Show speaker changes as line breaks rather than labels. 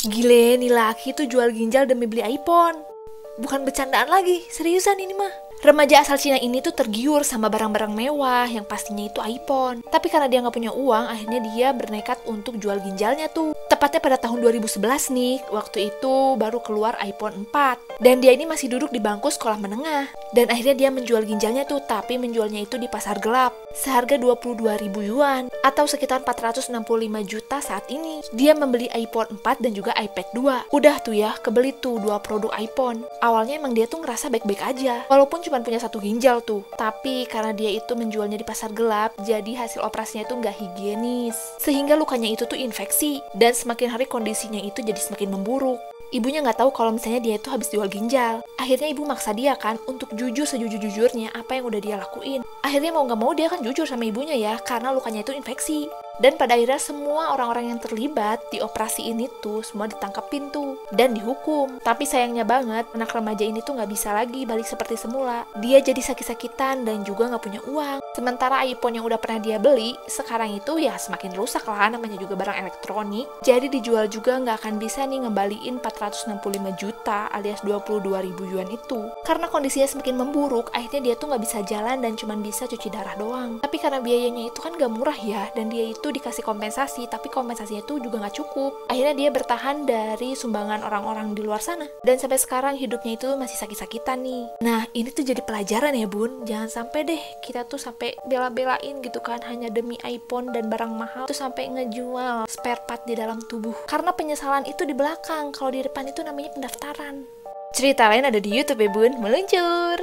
Gile, nih laki tuh jual ginjal demi beli iPhone. Bukan bercandaan lagi, seriusan ini mah. Remaja asal Cina ini tuh tergiur sama barang-barang mewah yang pastinya itu iPhone. Tapi karena dia nggak punya uang, akhirnya dia bernekat untuk jual ginjalnya tuh. Tepatnya pada tahun 2011 nih, waktu itu baru keluar iPhone 4. Dan dia ini masih duduk di bangku sekolah menengah. Dan akhirnya dia menjual ginjalnya tuh, tapi menjualnya itu di pasar gelap. Seharga 22.000 yuan, atau sekitar 465 juta saat ini. Dia membeli iPhone 4 dan juga iPad 2. Udah tuh ya, kebeli tuh dua produk iPhone. Awalnya emang dia tuh ngerasa baik-baik aja, walaupun cuma punya satu ginjal tuh. Tapi karena dia itu menjualnya di pasar gelap, jadi hasil operasinya itu nggak higienis. Sehingga lukanya itu tuh infeksi, dan semakin hari kondisinya itu jadi semakin memburuk. Ibunya nggak tahu kalau misalnya dia itu habis jual ginjal. Akhirnya ibu maksa dia kan untuk jujur sejujur-jujurnya apa yang udah dia lakuin. Akhirnya mau nggak mau dia kan jujur sama ibunya ya, karena lukanya itu infeksi. Dan pada akhirnya semua orang-orang yang terlibat di operasi ini tuh semua ditangkepin tuh dan dihukum. Tapi sayangnya banget, anak remaja ini tuh nggak bisa lagi balik seperti semula. Dia jadi sakit-sakitan dan juga nggak punya uang. Sementara iPhone yang udah pernah dia beli, sekarang itu ya semakin rusak lah, namanya juga barang elektronik. Jadi dijual juga nggak akan bisa nih ngembaliin 465 juta alias 22.000 yuan itu. Karena kondisinya semakin memburuk, akhirnya dia tuh nggak bisa jalan dan cuma bisa cuci darah doang. Tapi karena biayanya itu kan nggak murah ya, dan dia itu dikasih kompensasi, tapi kompensasinya itu juga nggak cukup. Akhirnya dia bertahan dari sumbangan orang-orang di luar sana. Dan sampai sekarang hidupnya itu masih sakit-sakitan nih. Nah, ini tuh jadi pelajaran ya bun, jangan sampai deh kita tuh sampai bela-belain gitu kan, hanya demi iPhone dan barang mahal, tuh sampai ngejual spare part di dalam tubuh. Karena penyesalan itu di belakang, kalau di depan itu namanya pendaftaran. Cerita lain ada di YouTube ya bun, meluncur!